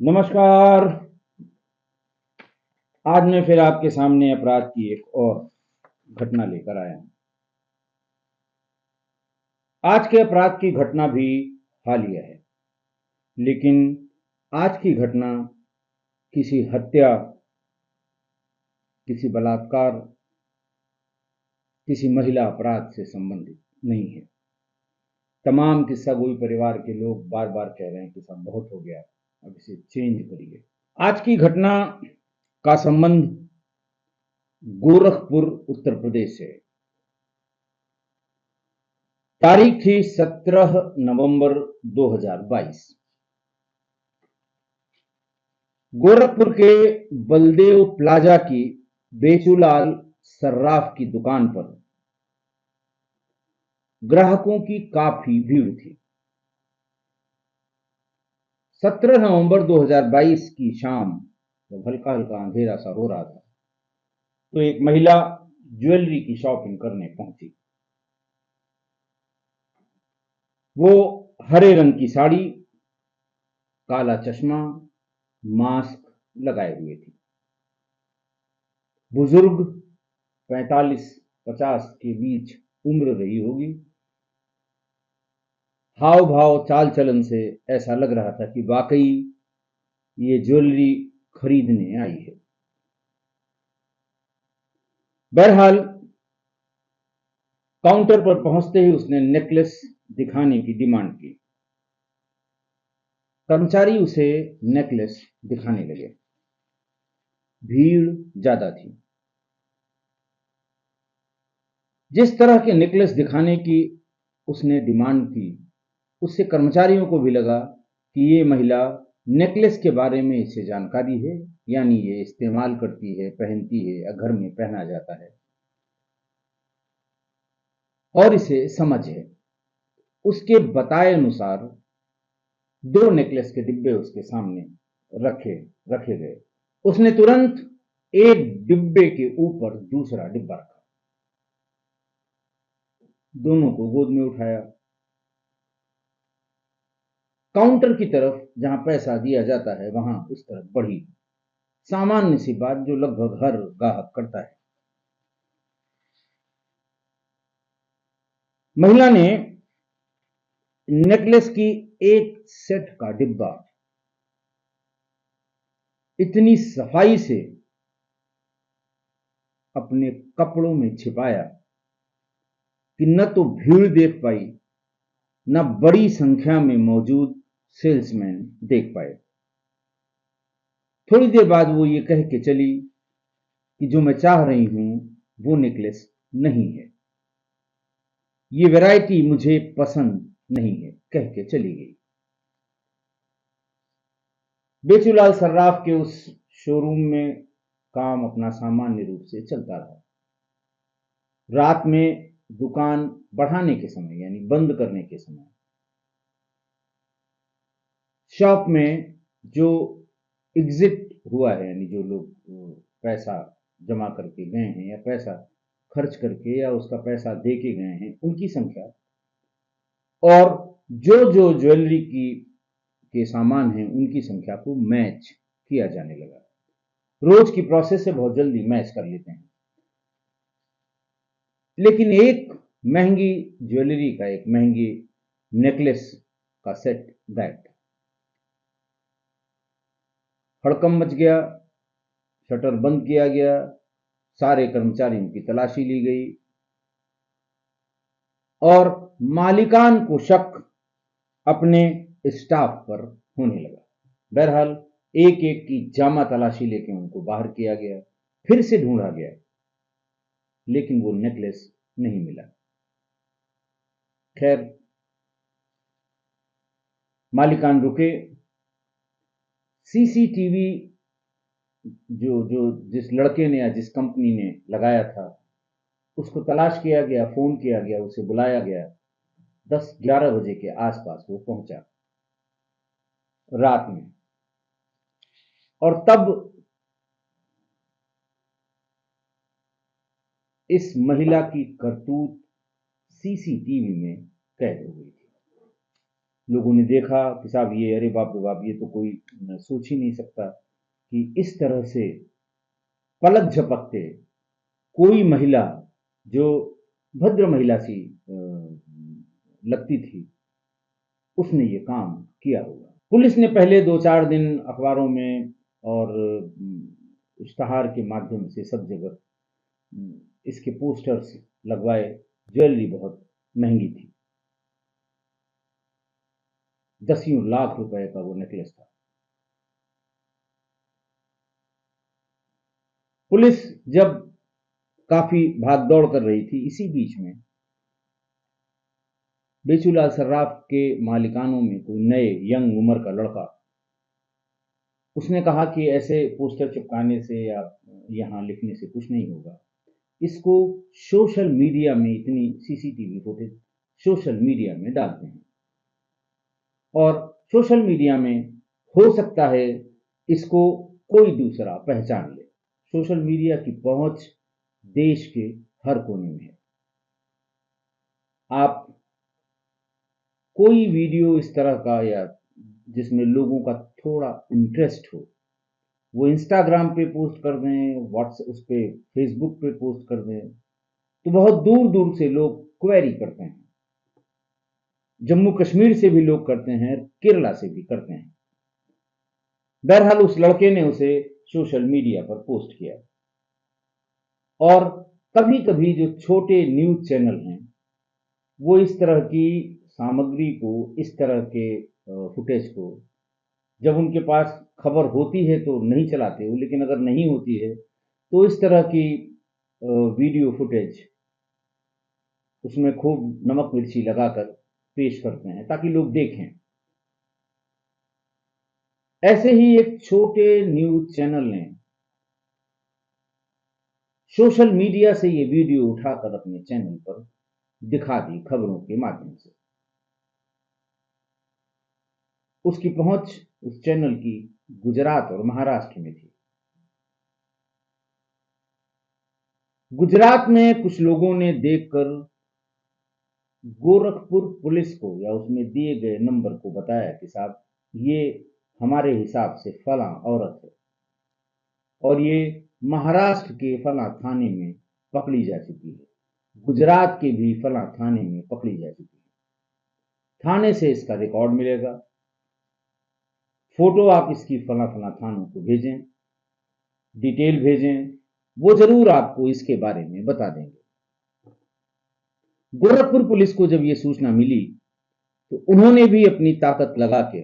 नमस्कार। आज मैं फिर आपके सामने अपराध की एक और घटना लेकर आया हूं। आज के अपराध की घटना भी हालिया है, लेकिन आज की घटना किसी हत्या, किसी बलात्कार, किसी महिला अपराध से संबंधित नहीं है। तमाम किस्सा गोई परिवार के लोग बार बार कह रहे हैं कि सब बहुत हो गया, अब इसे चेंज करिए। आज की घटना का संबंध गोरखपुर उत्तर प्रदेश से है। तारीख थी 17 नवंबर 2022। गोरखपुर के बलदेव प्लाजा की बेचूलाल सर्राफ की दुकान पर ग्राहकों की काफी भीड़ थी। 17 नवंबर 2022 की शाम जब हल्का हल्का अंधेरा सा हो रहा था, तो एक महिला ज्वेलरी की शॉपिंग करने पहुंची। वो हरे रंग की साड़ी, काला चश्मा, मास्क लगाए हुए थी। बुजुर्ग 45-50 के बीच उम्र रही होगी। हाव भाव चाल चलन से ऐसा लग रहा था कि वाकई ये ज्वेलरी खरीदने आई है। बहरहाल काउंटर पर पहुंचते ही उसने नेकलेस दिखाने की डिमांड की। कर्मचारी उसे नेकलेस दिखाने लगे। भीड़ ज्यादा थी। जिस तरह के नेकलेस दिखाने की उसने डिमांड की, उससे कर्मचारियों को भी लगा कि ये महिला नेकलेस के बारे में इसे जानकारी है, यानी ये इस्तेमाल करती है, पहनती है या घर में पहना जाता है और इसे समझ है। उसके बताए अनुसार 2 नेकलेस के डिब्बे उसके सामने रखे रखे गए। उसने तुरंत एक डिब्बे के ऊपर दूसरा डिब्बा रखा, दोनों को गोद में उठाया। काउंटर की तरफ जहां पैसा दिया जाता है वहां उस तरफ बढ़ी। सामान्य सी बात जो लगभग हर ग्राहक करता है। महिला ने नेकलेस की एक सेट का डिब्बा इतनी सफाई से अपने कपड़ों में छिपाया कि न तो भीड़ देख पाई, न बड़ी संख्या में मौजूद सेल्समैन देख पाए। थोड़ी देर बाद वो ये कह के चली कि जो मैं चाह रही हूं वो नेकलेस नहीं है, ये वैरायटी मुझे पसंद नहीं है, कह के चली गई। बेचूलाल सर्राफ के उस शोरूम में काम अपना सामान्य रूप से चलता रहा। रात में दुकान बढ़ाने के समय यानी बंद करने के समय शॉप में जो एग्जिट हुआ है, यानी जो लोग पैसा जमा करके गए हैं या पैसा खर्च करके या उसका पैसा दे के गए हैं, उनकी संख्या और जो जो ज्वेलरी की के सामान हैं उनकी संख्या को मैच किया जाने लगा। रोज की प्रोसेस से बहुत जल्दी मैच कर लेते हैं। लेकिन एक महंगी ज्वेलरी का, एक महंगी नेकलेस का सेट गायब था। हड़कंप मच गया, शटर बंद किया गया, सारे कर्मचारियों की तलाशी ली गई और मालिकान को शक अपने स्टाफ पर होने लगा। बहरहाल एक एक की जामा तलाशी लेके उनको बाहर किया गया, फिर से ढूंढा गया, लेकिन वो नेकलेस नहीं मिला। खैर, मालिकान रुके। सीसीटीवी जो जो जिस लड़के ने या जिस कंपनी ने लगाया था उसको तलाश किया गया, फोन किया गया, उसे बुलाया गया। 10-11 बजे के आसपास वो पहुंचा रात में, और तब इस महिला की करतूत सीसीटीवी में कैद हो गई थी। लोगों ने देखा कि साहब ये, अरे बाप रे बाप, ये तो कोई सोच ही नहीं सकता कि इस तरह से पलक झपकते कोई महिला जो भद्र महिला सी लगती थी, उसने ये काम किया होगा। पुलिस ने पहले 2-4 दिन अखबारों में और इश्तहार के माध्यम से सब जगह इसके पोस्टर्स लगवाए। ज्वेलरी बहुत महंगी थी, दसियों लाख रुपए का वो नेकलेस था। पुलिस जब काफी भाग दौड़ कर रही थी, इसी बीच में बेचूलाल सर्राफ के मालिकानों में कोई नए यंग उम्र का लड़का, उसने कहा कि ऐसे पोस्टर चिपकाने से या यहाँ लिखने से कुछ नहीं होगा, इसको सोशल मीडिया में, इतनी सीसीटीवी फुटेज सोशल मीडिया में डालते हैं और सोशल मीडिया में हो सकता है इसको कोई दूसरा पहचान ले। सोशल मीडिया की पहुंच देश के हर कोने में है। आप कोई वीडियो इस तरह का या जिसमें लोगों का थोड़ा इंटरेस्ट हो, वो इंस्टाग्राम पे पोस्ट कर दें, व्हाट्सएप उस पे फेसबुक पे पोस्ट कर दें, तो बहुत दूर दूर से लोग क्वेरी करते हैं। जम्मू कश्मीर से भी लोग करते हैं, केरला से भी करते हैं। बहरहाल उस लड़के ने उसे सोशल मीडिया पर पोस्ट किया और कभी कभी जो छोटे न्यूज चैनल हैं वो इस तरह की सामग्री को, इस तरह के फुटेज को, जब उनके पास खबर होती है तो नहीं चलाते हो, लेकिन अगर नहीं होती है तो इस तरह की वीडियो फुटेज उसमें खूब नमक मिर्ची लगाकर पेश करते हैं ताकि लोग देखें। ऐसे ही एक छोटे न्यूज चैनल ने सोशल मीडिया से ये वीडियो उठाकर अपने चैनल पर दिखा दी खबरों के माध्यम से। उसकी पहुंच उस चैनल की गुजरात और महाराष्ट्र में थी। गुजरात में कुछ लोगों ने देखकर गोरखपुर पुलिस को या उसमें दिए गए नंबर को बताया कि साहब ये हमारे हिसाब से फला औरत है और ये महाराष्ट्र के फला थाने में पकड़ी जा चुकी है, गुजरात के भी फला थाने में पकड़ी जा चुकी है, थाने से इसका रिकॉर्ड मिलेगा, फोटो आप इसकी फला फला थानों को भेजें, डिटेल भेजें, वो जरूर आपको इसके बारे में बता देंगे। गोरखपुर पुलिस को जब ये सूचना मिली तो उन्होंने भी अपनी ताकत लगा के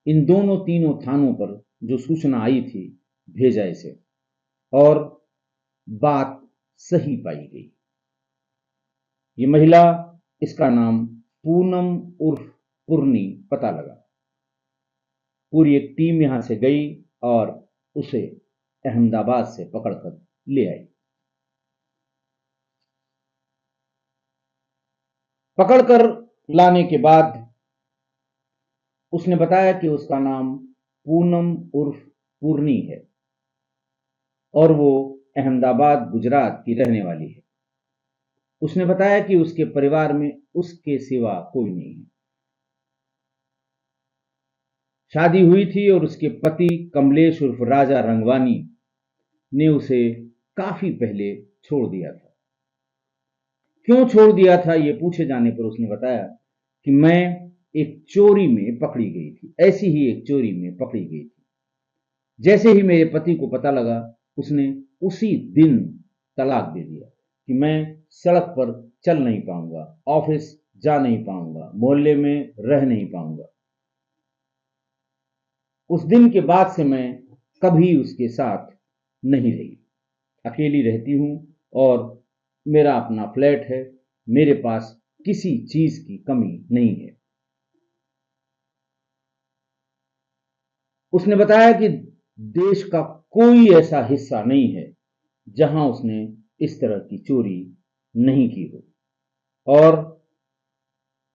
इन दोनों तीनों थानों पर जो सूचना आई थी भेजा इसे, और बात सही पाई गई। ये महिला, इसका नाम पूनम उर्फ पूर्णी पता लगा। पूरी एक टीम यहां से गई और उसे अहमदाबाद से पकड़कर ले आई। पकड़कर लाने के बाद उसने बताया कि उसका नाम पूनम उर्फ पूर्णी है और वो अहमदाबाद गुजरात की रहने वाली है। उसने बताया कि उसके परिवार में उसके सिवा कोई नहीं है। शादी हुई थी और उसके पति कमलेश उर्फ राजा रंगवानी ने उसे काफी पहले छोड़ दिया था। क्यों छोड़ दिया था ये पूछे जाने पर उसने बताया कि मैं एक चोरी में पकड़ी गई थी, ऐसी ही एक चोरी में पकड़ी गई थी। जैसे ही मेरे पति को पता लगा उसने उसी दिन तलाक दे दिया कि मैं सड़क पर चल नहीं पाऊंगा, ऑफिस जा नहीं पाऊंगा, मोहल्ले में रह नहीं पाऊंगा। उस दिन के बाद से मैं कभी उसके साथ नहीं रही, अकेली रहती हूं और मेरा अपना फ्लैट है, मेरे पास किसी चीज की कमी नहीं है। उसने बताया कि देश का कोई ऐसा हिस्सा नहीं है जहां उसने इस तरह की चोरी नहीं की हो। और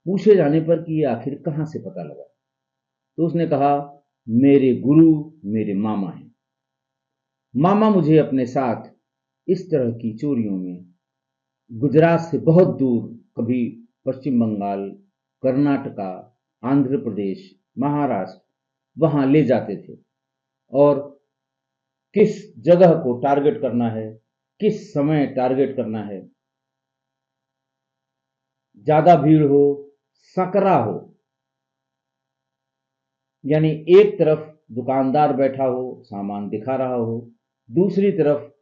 पूछे जाने पर कि ये आखिर कहां से पता लगा, तो उसने कहा मेरे गुरु मेरे मामा हैं। मामा मुझे अपने साथ इस तरह की चोरियों में गुजरात से बहुत दूर, कभी पश्चिम बंगाल, कर्नाटका, आंध्र प्रदेश, महाराष्ट्र, वहां ले जाते थे और किस जगह को टारगेट करना है, किस समय टारगेट करना है, ज्यादा भीड़ हो, सकरा हो, यानी एक तरफ दुकानदार बैठा हो, सामान दिखा रहा हो, दूसरी तरफ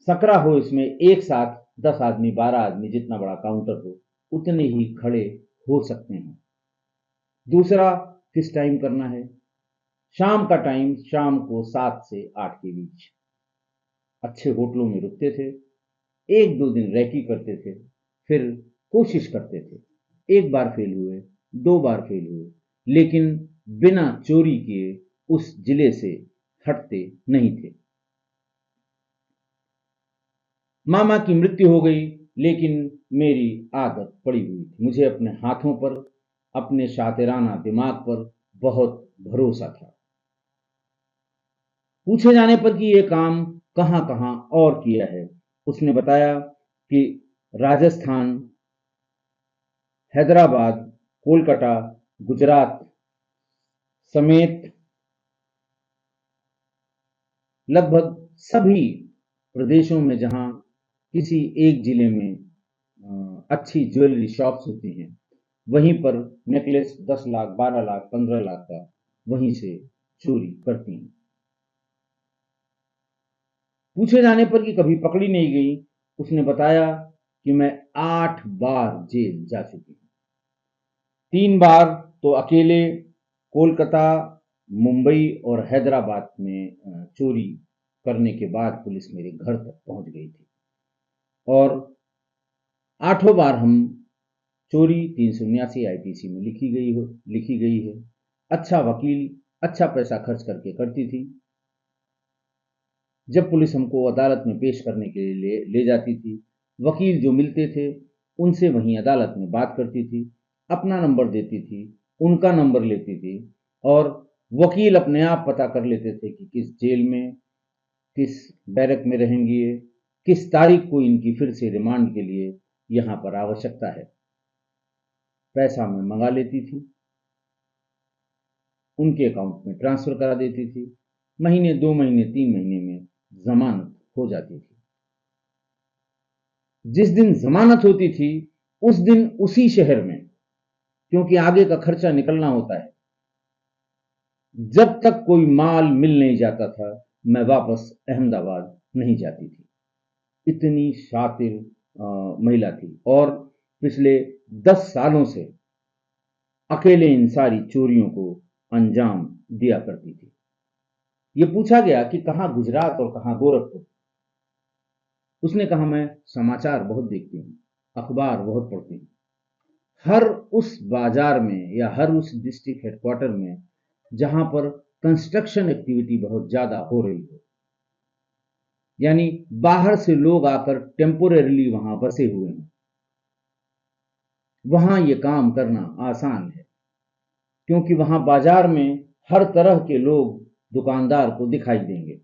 सकरा हो, इसमें एक साथ 10 आदमी, 12 आदमी, जितना बड़ा काउंटर हो उतने ही खड़े हो सकते हैं। दूसरा, किस टाइम करना है? शाम का टाइम, शाम को 7 से 8 के बीच। अच्छे होटलों में रुकते थे, एक दो दिन रैकी करते थे, फिर कोशिश करते थे। एक बार फेल हुए, 2 बार फेल हुए, लेकिन बिना चोरी किए उस जिले से हटते नहीं थे। मामा की मृत्यु हो गई, लेकिन मेरी आदत पड़ी हुई थी। मुझे अपने हाथों पर, अपने शातिराना दिमाग पर बहुत भरोसा था। पूछे जाने पर कि ये काम कहां कहां और किया है, उसने बताया कि राजस्थान, हैदराबाद, कोलकाता, गुजरात समेत लगभग सभी प्रदेशों में जहां किसी एक जिले में अच्छी ज्वेलरी शॉप्स होती हैं, वहीं पर नेकलेस 10 लाख, 12 लाख, 15 लाख का वहीं से चोरी करती हैं। पूछे जाने पर कि कभी पकड़ी नहीं गई, उसने बताया कि मैं 8 बार जेल जा चुकी हूँ। 3 बार तो अकेले कोलकाता, मुंबई और हैदराबाद में चोरी करने के बाद पुलिस मेरे घर तक पहुंच गई थी। और 8 बार हम चोरी 379 आईपीसी में लिखी गई है। अच्छा वकील, अच्छा पैसा खर्च करके करती थी। जब पुलिस हमको अदालत में पेश करने के लिए ले जाती थी, वकील जो मिलते थे उनसे वहीं अदालत में बात करती थी, अपना नंबर देती थी, उनका नंबर लेती थी, और वकील अपने आप पता कर लेते थे कि किस जेल में, किस बैरक में रहेंगी ये, किस तारीख को इनकी फिर से रिमांड के लिए यहाँ पर आवश्यकता है। पैसा मैं मंगा लेती थी, उनके अकाउंट में ट्रांसफर करा देती थी। महीने, 2 महीने, 3 महीने में जमानत हो जाती थी। जिस दिन जमानत होती थी उस दिन उसी शहर में, क्योंकि आगे का खर्चा निकलना होता है, जब तक कोई माल मिल नहीं जाता था मैं वापस अहमदाबाद नहीं जाती थी। इतनी शातिर महिला थी और पिछले 10 सालों से अकेले इन सारी चोरियों को अंजाम दिया करती थी। ये पूछा गया कि कहाँ गुजरात और कहाँ गोरखपुर। उसने कहा मैं समाचार बहुत देखती हूँ, अखबार बहुत पढ़ती हूँ। हर उस बाजार में या हर उस डिस्ट्रिक्ट हेडक्वार्टर में जहां पर कंस्ट्रक्शन एक्टिविटी बहुत ज्यादा हो रही हो, यानी बाहर से लोग आकर टेम्पोरेरीली वहां बसे हुए हैं, वहां ये काम करना आसान है, क्योंकि वहां बाजार में हर तरह के लोग दुकानदार को दिखाई देंगे।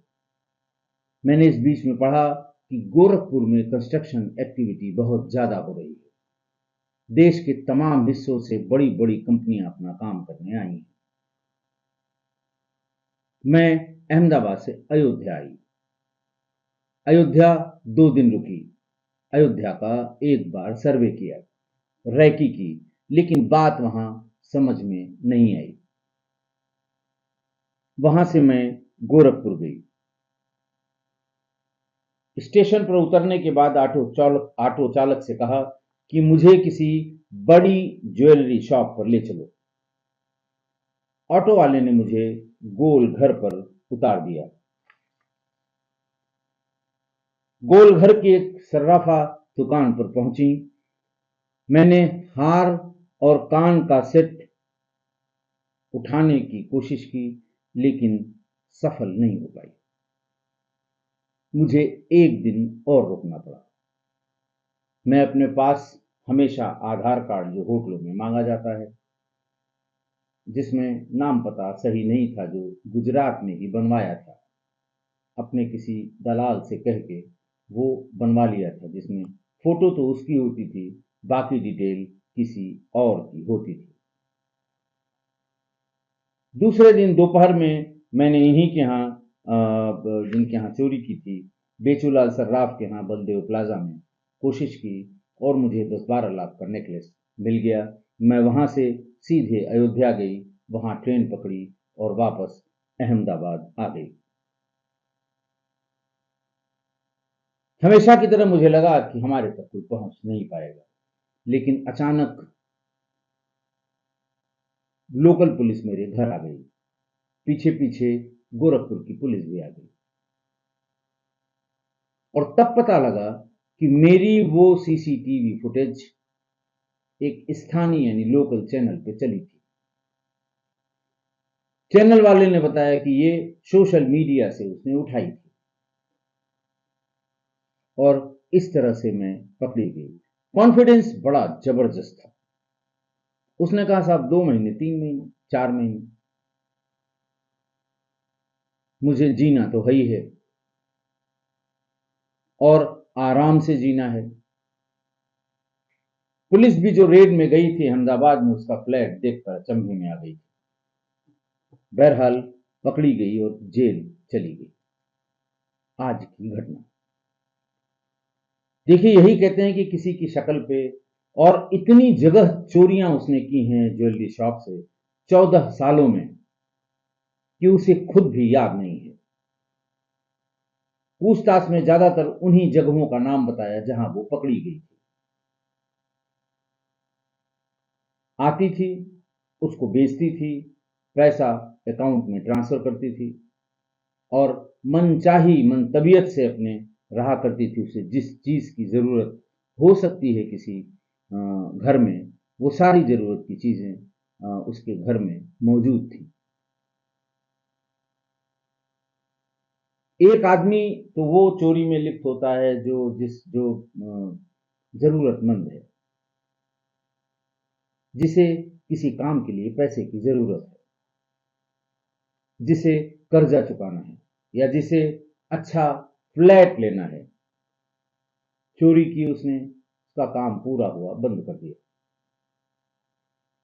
मैंने इस बीच में पढ़ा कि गोरखपुर में कंस्ट्रक्शन एक्टिविटी बहुत ज्यादा हो रही है। देश के तमाम हिस्सों से बड़ी बड़ी कंपनियां अपना काम करने आई हैं। मैं अहमदाबाद से अयोध्या आई। अयोध्या 2 दिन रुकी। अयोध्या का एक बार सर्वे किया, रैकी की, लेकिन बात वहां समझ में नहीं आई। वहां से मैं गोरखपुर गई। स्टेशन पर उतरने के बाद ऑटो चालक से कहा कि मुझे किसी बड़ी ज्वेलरी शॉप पर ले चलो। ऑटो वाले ने मुझे गोल घर पर उतार दिया। गोल घर की एक सर्राफा दुकान पर पहुंची। मैंने हार और कान का सेट उठाने की कोशिश की, लेकिन सफल नहीं हो पाई। मुझे एक दिन और रुकना पड़ा। मैं अपने पास हमेशा आधार कार्ड, जो होटलों में मांगा जाता है, जिसमें नाम पता सही नहीं था, जो गुजरात में ही बनवाया था, अपने किसी दलाल से कह के वो बनवा लिया था, जिसमें फोटो तो उसकी होती थी, बाकी डिटेल किसी और की होती थी। दूसरे दिन दोपहर में मैंने इन्हीं के यहाँ जिनके यहाँ चोरी की थी, बेचूलाल सर्राफ के यहाँ बलदेव प्लाजा में कोशिश की और मुझे 10-12 लाख का नेकलेस मिल गया। मैं वहाँ से सीधे अयोध्या गई, वहाँ ट्रेन पकड़ी और वापस अहमदाबाद आ गई। हमेशा की तरह मुझे लगा कि हमारे तक कोई पहुंच नहीं पाएगा, लेकिन अचानक लोकल पुलिस मेरे घर आ गई। पीछे पीछे गोरखपुर की पुलिस भी आ गई और तब पता लगा कि मेरी वो सीसीटीवी फुटेज एक स्थानीय यानी लोकल चैनल पे चली थी। चैनल वाले ने बताया कि ये सोशल मीडिया से उसने उठाई थी और इस तरह से मैं पकड़ी गई। कॉन्फिडेंस बड़ा जबरदस्त था। उसने कहा साहब 2 महीने, 3 महीने, 4 महीने, मुझे जीना तो है ही है और आराम से जीना है। पुलिस भी जो रेड में गई थी अहमदाबाद में, उसका फ्लैट देखकर अचंभे में आ गई थी। बहरहाल पकड़ी गई और जेल चली गई। आज की घटना देखिए, यही कहते हैं कि किसी की शक्ल पे, और इतनी जगह चोरियां उसने की हैं ज्वेलरी शॉप से 14 सालों में कि उसे खुद भी याद नहीं है। पूछताछ में ज्यादातर उन्हीं जगहों का नाम बताया जहां वो पकड़ी गई थी। आती थी, उसको बेचती थी, पैसा अकाउंट में ट्रांसफर करती थी और मनचाही मन तबीयत से अपने रहा करती थी। उसे जिस चीज की जरूरत हो सकती है किसी घर में, वो सारी जरूरत की चीजें उसके घर में मौजूद थी। एक आदमी तो वो चोरी में लिप्त होता है जो जरूरतमंद है, जिसे किसी काम के लिए पैसे की जरूरत है, जिसे कर्जा चुकाना है या जिसे अच्छा फ्लैट लेना है। चोरी की उसने, उसका काम पूरा हुआ, बंद कर दिया।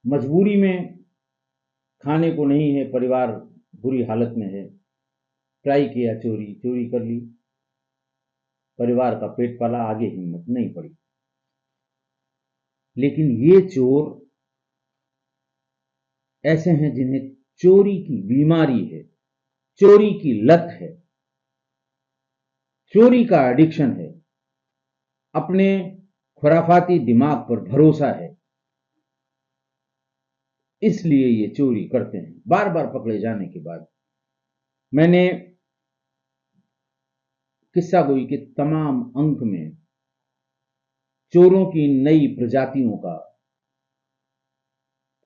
मजबूरी में खाने को नहीं है, परिवार बुरी हालत में है, ट्राई किया, चोरी चोरी कर ली, परिवार का पेट पाला, आगे हिम्मत नहीं पड़ी। लेकिन ये चोर ऐसे हैं जिन्हें चोरी की बीमारी है, चोरी की लत है, चोरी का एडिक्शन है, अपने खुराफाती दिमाग पर भरोसा है, इसलिए ये चोरी करते हैं। बार बार पकड़े जाने के बाद मैंने किस्सा गोई के तमाम अंक में चोरों की नई प्रजातियों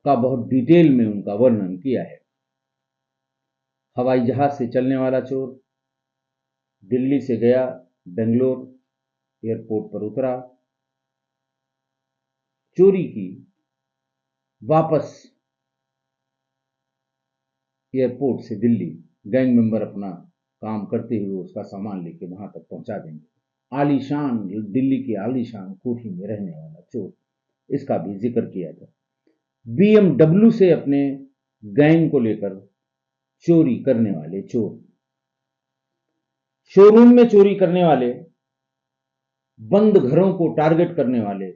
का बहुत डिटेल में उनका वर्णन किया है। हवाई जहाज से चलने वाला चोर, दिल्ली से गया बेंगलोर, एयरपोर्ट पर उतरा, चोरी की, वापस एयरपोर्ट से दिल्ली, गैंग मेंबर अपना काम करते हुए उसका सामान लेके वहां तक पहुंचा देंगे। आलीशान, दिल्ली की आलीशान कोठी में रहने वाला चोर, इसका भी जिक्र किया था। बीएमडब्ल्यू से अपने गैंग को लेकर चोरी करने वाले चोर, शोरूम में चोरी करने वाले, बंद घरों को टारगेट करने वाले,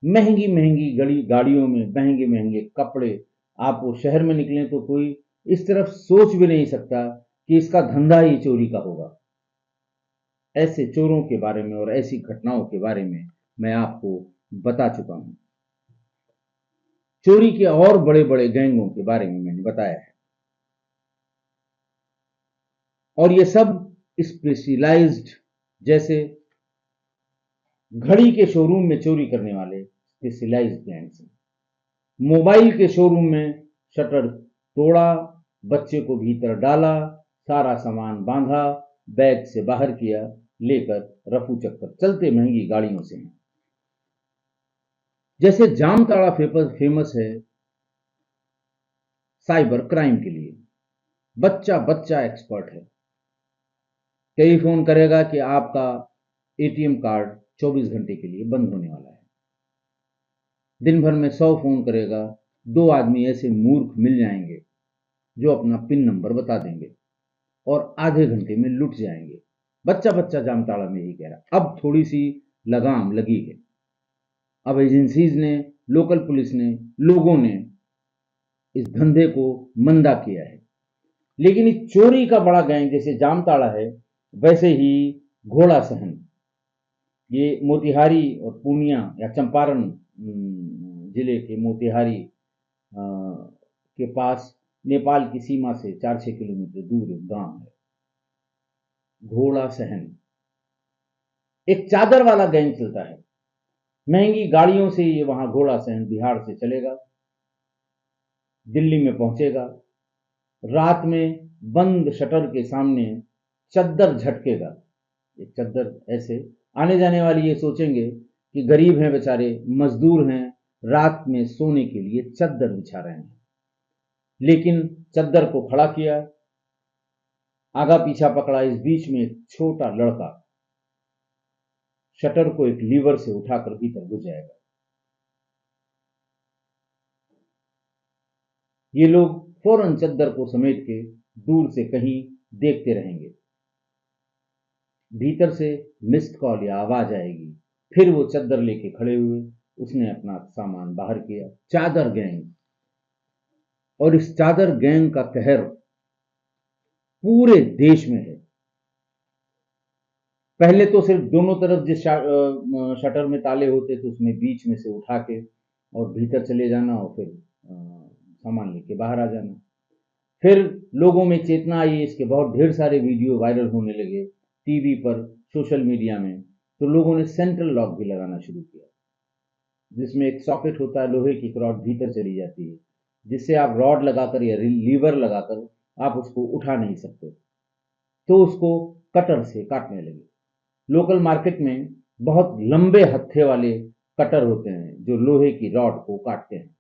महंगी महंगी गाड़ियों में महंगे महंगे कपड़े। आप वो शहर में निकले तो कोई इस तरफ सोच भी नहीं सकता कि इसका धंधा ही चोरी का होगा। ऐसे चोरों के बारे में और ऐसी घटनाओं के बारे में मैं आपको बता चुका हूं। चोरी के और बड़े बड़े गैंगों के बारे में मैंने बताया है, और ये सब स्पेशलाइज्ड, जैसे घड़ी के शोरूम में चोरी करने वाले स्पेशलाइज्ड गैंग्स हैं। मोबाइल के शोरूम में शटर तोड़ा, बच्चे को भीतर डाला, सारा सामान बांधा, बैग से बाहर किया, लेकर रफू चक्कर चलते महंगी गाड़ियों से हैं। जैसे जामताड़ा फेमस है साइबर क्राइम के लिए, बच्चा बच्चा एक्सपर्ट है। टेलीफोन करेगा कि आपका एटीएम कार्ड 24 घंटे के लिए बंद होने वाला है। दिन भर में 100 फोन करेगा, 2 आदमी ऐसे मूर्ख मिल जाएंगे जो अपना पिन नंबर बता देंगे और आधे घंटे में लुट जाएंगे। बच्चा बच्चा जामताड़ा में ही कह रहा। अब थोड़ी सी लगाम लगी है। अब एजेंसीज ने, लोकल पुलिस ने, लोगों ने इस धंधे को मंदा किया है। लेकिन इस चोरी का बड़ा गैंग जैसे जामताड़ा है, वैसे ही घोड़ा सहन, ये मोतिहारी और पूर्णिया या चंपारण जिले के मोतिहारी के पास नेपाल की सीमा से 4-6 किलोमीटर दूर एक गांव है, घोड़ा सहन। एक चादर वाला गैंग चलता है, महंगी गाड़ियों से ये वहां घोड़ा सहन बिहार से चलेगा, दिल्ली में पहुंचेगा, रात में बंद शटर के सामने चद्दर झटकेगा। एक चद्दर ऐसे, आने जाने वाले ये सोचेंगे कि गरीब हैं बेचारे, मजदूर हैं, रात में सोने के लिए चद्दर बिछा रहे हैं। लेकिन चद्दर को खड़ा किया, आगा पीछा पकड़ा, इस बीच में एक छोटा लड़का शटर को एक लीवर से उठाकर भीतर घुस जाएगा। ये लोग फौरन चद्दर को समेट के दूर से कहीं देखते रहेंगे। भीतर से मिस्ड कॉल या आवाज आएगी, फिर वो चद्दर लेके खड़े हुए, उसने अपना सामान बाहर किया। चादर गैंग, और इस चादर गैंग का कहर पूरे देश में है। पहले तो सिर्फ दोनों तरफ जिस शटर में ताले होते थे उसमें बीच में से उठा के और भीतर चले जाना और फिर सामान लेके बाहर आ जाना। फिर लोगों में चेतना आई, इसके बहुत ढेर सारे वीडियो वायरल होने लगे टीवी पर, सोशल मीडिया में। तो लोगों ने सेंट्रल लॉक भी लगाना शुरू किया, जिसमें एक सॉकेट होता है, लोहे की रॉड भीतर चली जाती है, जिससे आप रॉड लगाकर या लीवर लगाकर आप उसको उठा नहीं सकते। तो उसको कटर से काटने लगे। लोकल मार्केट में बहुत लंबे हत्थे वाले कटर होते हैं जो लोहे की रॉड को काटते हैं।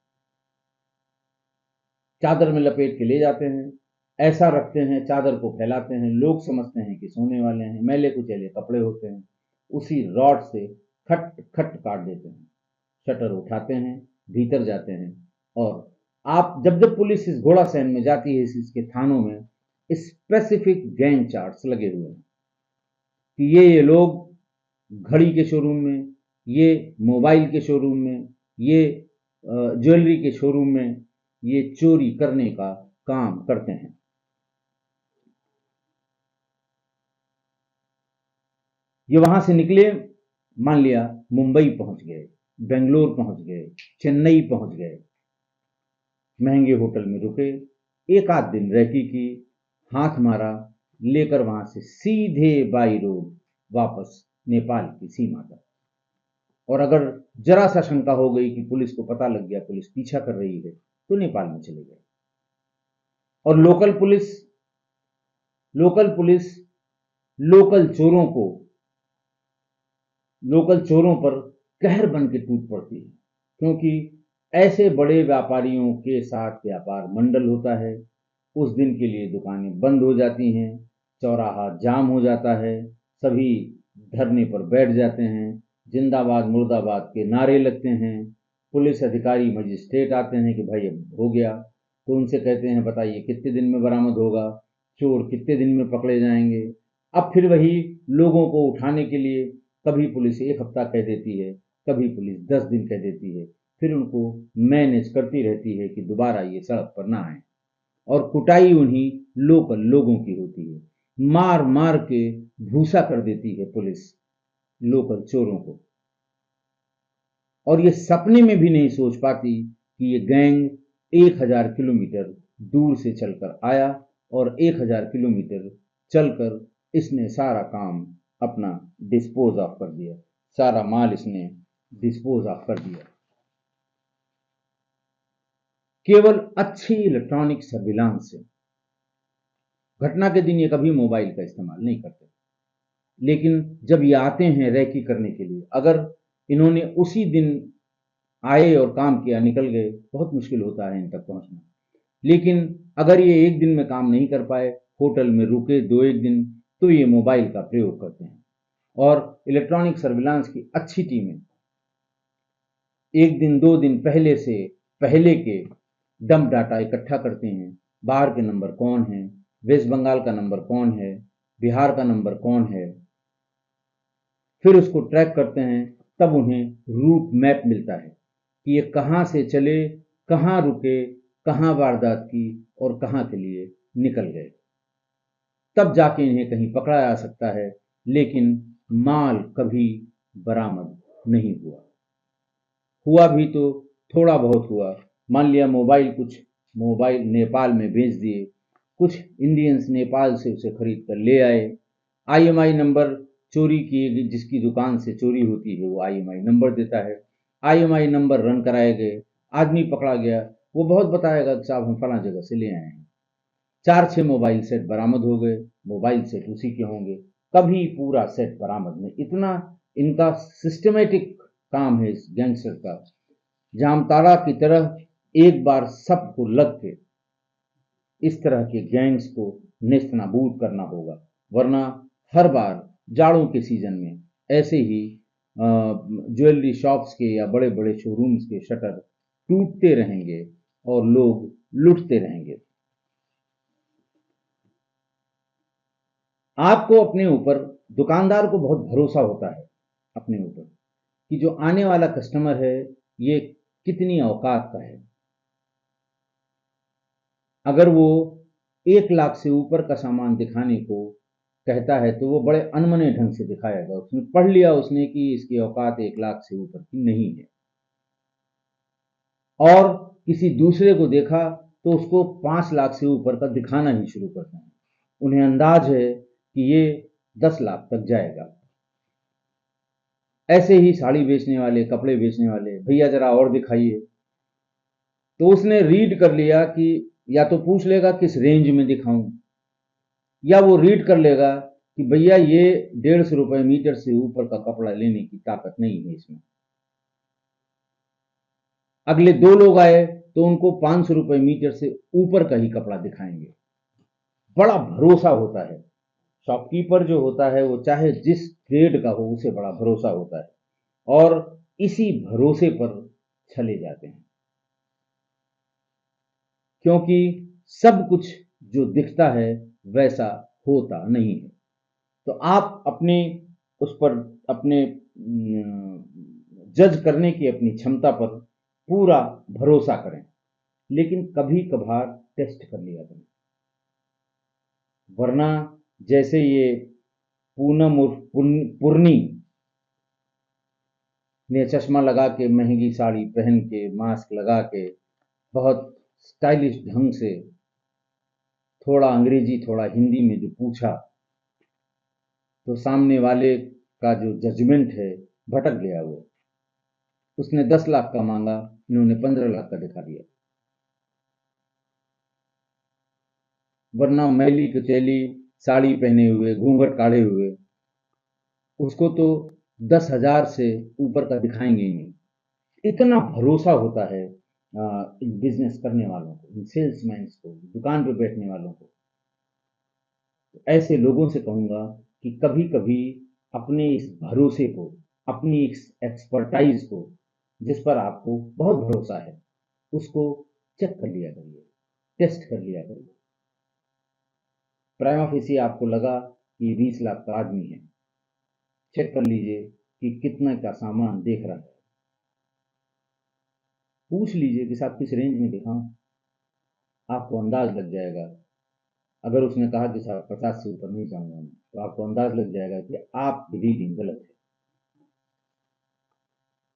चादर में लपेट के ले जाते हैं, ऐसा रखते हैं, चादर को फैलाते हैं, लोग समझते हैं कि सोने वाले हैं, मैले कुचैले कपड़े होते हैं, उसी रॉड से खट खट काट देते हैं, शटर उठाते हैं, भीतर जाते हैं। और आप जब जब पुलिस इस घोड़ा सहन में जाती है, इसके थानों में स्पेसिफिक गैंग चार्ट्स लगे हुए हैं कि ये लोग घड़ी के शोरूम में, ये मोबाइल के शोरूम में, ये ज्वेलरी के शोरूम में ये चोरी करने का काम करते हैं। ये वहां से निकले, मान लिया मुंबई पहुंच गए, बेंगलोर पहुंच गए, चेन्नई पहुंच गए, महंगे होटल में रुके, एक आध दिन रैकी की, हाथ मारा, लेकर वहां से सीधे बाई रोड वापस नेपाल की सीमा तक। और अगर जरा सा शंका हो गई कि पुलिस को पता लग गया, पुलिस पीछा कर रही है, तो नेपाल में चले गए। और लोकल पुलिस लोकल चोरों पर कहर बन के टूट पड़ती है, क्योंकि ऐसे बड़े व्यापारियों के साथ व्यापार मंडल होता है। उस दिन के लिए दुकानें बंद हो जाती हैं, चौराहा जाम हो जाता है, सभी धरने पर बैठ जाते हैं, जिंदाबाद मुर्दाबाद के नारे लगते हैं। पुलिस अधिकारी मजिस्ट्रेट आते हैं कि भाई अब हो गया, तो उनसे कहते हैं बताइए कितने दिन में बरामद होगा, चोर कितने दिन में पकड़े जाएंगे। अब फिर वही लोगों को उठाने के लिए कभी पुलिस 1 हफ्ता कह देती है, कभी पुलिस 10 दिन कह देती है, फिर उनको मैनेज करती रहती है कि दोबारा ये सड़क पर ना आए। और कुटाई उन्हीं लोकल लोगों की होती है, मार मार के भूसा कर देती है पुलिस लोकल चोरों को। और ये सपने में भी नहीं सोच पाती कि ये गैंग 1000 किलोमीटर दूर से चलकर आया और 1000 किलोमीटर चलकर इसने सारा काम अपना डिस्पोज ऑफ कर दिया, सारा माल इसने डिस्पोज ऑफ कर दिया। केवल अच्छी इलेक्ट्रॉनिक सर्विलांस से। घटना के दिन ये कभी मोबाइल का इस्तेमाल नहीं करते, लेकिन जब ये आते हैं रैकी करने के लिए, अगर इन्होंने उसी दिन आए और काम किया, निकल गए, बहुत मुश्किल होता है इन तक पहुंचना। लेकिन अगर ये एक दिन में काम नहीं कर पाए, होटल में रुके 2-1 दिन, तो ये मोबाइल का प्रयोग करते हैं। और इलेक्ट्रॉनिक सर्विलांस की अच्छी टीमें 1 दिन 2 दिन पहले के डंप डाटा इकट्ठा करते हैं, बाहर के नंबर कौन है, वेस्ट बंगाल का नंबर कौन है, बिहार का नंबर कौन है। फिर उसको ट्रैक करते हैं, तब उन्हें रूट मैप मिलता है कि ये कहाँ से चले, कहाँ रुके, कहाँ वारदात की और कहाँ के लिए निकल गए। तब जाके इन्हें कहीं पकड़ा जा सकता है, लेकिन माल कभी बरामद नहीं हुआ। हुआ भी तो थोड़ा बहुत हुआ। मान लिया कुछ मोबाइल नेपाल में भेज दिए, कुछ इंडियंस नेपाल से उसे खरीद कर ले आए। आईएमआई नंबर चोरी किए, जिसकी दुकान से चोरी होती है वो आईएमआई नंबर देता है। आईएमआई नंबर रन कराए गए, आदमी पकड़ा गया, वो बहुत बताएगा कि साहब हम फला जगह से ले आए हैं। 4-6 मोबाइल सेट बरामद हो गए, मोबाइल सेट उसी के होंगे। कभी पूरा सेट बरामद नहीं। इतना इनका सिस्टमेटिक काम है इस गैंगस्टर का। जामताड़ा की तरह एक बार सबको लग के इस तरह के गैंग्स को नेस्तनाबूद करना होगा, वरना हर बार जाड़ों के सीजन में ऐसे ही ज्वेलरी शॉप्स के या बड़े बड़े शोरूम्स के शटर टूटते रहेंगे और लोग लुटते रहेंगे। आपको अपने ऊपर, दुकानदार को बहुत भरोसा होता है अपने ऊपर कि जो आने वाला कस्टमर है ये कितनी औकात का है। अगर वो 1 लाख से ऊपर का सामान दिखाने को कहता है तो वो बड़े अनमने ढंग से दिखाएगा। उसने पढ़ लिया उसने कि इसकी औकात 1 लाख से ऊपर की नहीं है, और किसी दूसरे को देखा तो उसको 5 लाख से ऊपर का दिखाना ही शुरू करता है। उन्हें अंदाज है कि ये 10 लाख तक जाएगा। ऐसे ही साड़ी बेचने वाले, कपड़े बेचने वाले, भैया जरा और दिखाइए, तो उसने रीड कर लिया कि या तो पूछ लेगा किस रेंज में दिखाऊं, या वो रीड कर लेगा कि भैया ये 150 रुपए मीटर से ऊपर का कपड़ा लेने की ताकत नहीं है इसमें। अगले 2 लोग आए तो उनको 500 रुपए मीटर से ऊपर का ही कपड़ा दिखाएंगे। बड़ा भरोसा होता है शॉपकीपर जो होता है, वो चाहे जिस ट्रेड का हो उसे बड़ा भरोसा होता है, और इसी भरोसे पर चले जाते हैं, क्योंकि सब कुछ जो दिखता है वैसा होता नहीं है। तो आप अपने उस पर, अपने जज करने की अपनी क्षमता पर पूरा भरोसा करें, लेकिन कभी कभार टेस्ट कर लिया करें। वरना जैसे ये पूनम उर्फ पूर्णी ने चश्मा लगा के, महंगी साड़ी पहन के, मास्क लगा के, बहुत स्टाइलिश ढंग से थोड़ा अंग्रेजी थोड़ा हिंदी में जो पूछा, तो सामने वाले का जो जजमेंट है भटक गया। वो उसने 10 लाख का मांगा, इन्होंने 15 लाख का दिखा दिया। वरना मैली कुचैली साड़ी पहने हुए, घूंघट काढ़े हुए, उसको तो 10,000 से ऊपर का दिखाएंगे ही नहीं। इतना भरोसा होता है इन बिजनेस करने वालों को, इन सेल्समैन को, दुकान पे बैठने वालों को। तो ऐसे लोगों से कहूंगा कि कभी कभी अपने इस भरोसे को, अपनी इस एक्सपर्टाइज को, जिस पर आपको बहुत भरोसा है, उसको चेक कर लिया करिए, टेस्ट कर लिया करिए। प्राइमा फेसी आपको लगा कि 20 लाख का आदमी है, चेक कर लीजिए कि कितना का सामान देख रहा है। पूछ लीजिए कि साहब किस रेंज में दिखाऊं, आपको अंदाज लग जाएगा। अगर उसने कहा कि साहब 50 से ऊपर नहीं जाऊंगा मैं, तो आपको अंदाज लग जाएगा कि आपकी रीडिंग गलत है।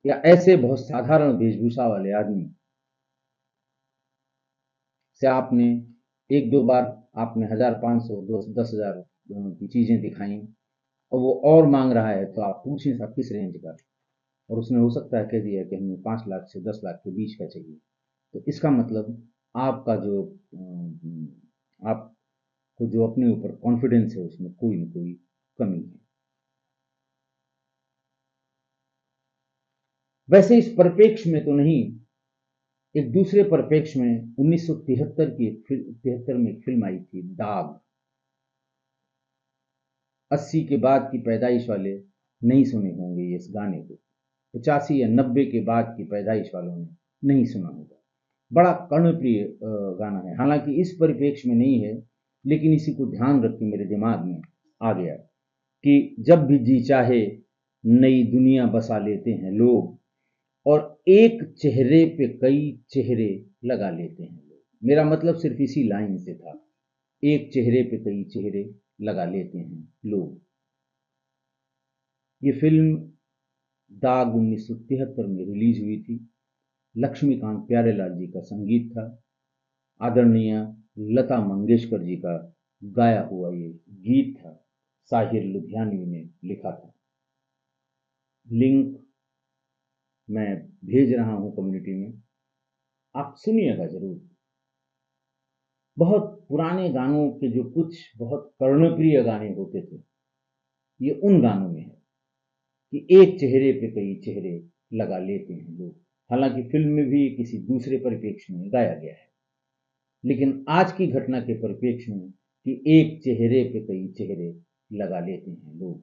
या ऐसे बहुत साधारण वेशभूषा वाले आदमी से आपने 1-2 बार आपने 1,500 10,000 की चीजें दिखाई, और वो और मांग रहा है, तो आप पूछें साहब किस रेंज का, और उसने हो सकता है कह दिया कि हमें 5 लाख से 10 लाख के बीच का चाहिए। तो इसका मतलब आपका जो आपको जो अपने ऊपर कॉन्फिडेंस है उसमें कोई न कोई कमी है। वैसे इस परिप्रेक्ष्य में तो नहीं, एक दूसरे परिप्रेक्ष्य में 1973 की 73 में एक फिल्म आई थी दाग। 80 के बाद की पैदाइश वाले नहीं सुने होंगे इस गाने को, 85 या 90 के बाद की पैदाइश वालों ने नहीं सुना होगा। बड़ा कर्णप्रिय गाना है। हालांकि इस परिप्रेक्ष्य में नहीं है, लेकिन इसी को ध्यान रख के मेरे दिमाग में आ गया कि जब भी जी चाहे नई दुनिया बसा लेते हैं लोग, और एक चेहरे पे कई चेहरे लगा लेते हैं लोग। मेरा मतलब सिर्फ इसी लाइन से था, एक चेहरे पे कई चेहरे लगा लेते हैं लोग। ये फिल्म दाग 1973 में रिलीज हुई थी। लक्ष्मीकांत प्यारेलाल जी का संगीत था। आदरणीय लता मंगेशकर जी का गाया हुआ ये गीत था। साहिर लुधियानवी ने लिखा था। लिंक मैं भेज रहा हूं कम्युनिटी में, आप सुनिएगा जरूर। बहुत पुराने गानों के जो कुछ बहुत कर्णप्रिय गाने होते थे, ये उन गानों में है कि एक चेहरे पे कई चेहरे लगा लेते हैं लोग। हालांकि फिल्म में भी किसी दूसरे परिप्रेक्ष्य में गाया गया है, लेकिन आज की घटना के परिप्रेक्ष्य में कि एक चेहरे पे कई चेहरे लगा लेते हैं लोग।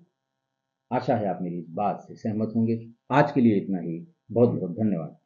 आशा है आप मेरी इस बात से सहमत होंगे। आज के लिए इतना ही। बहुत बहुत धन्यवाद।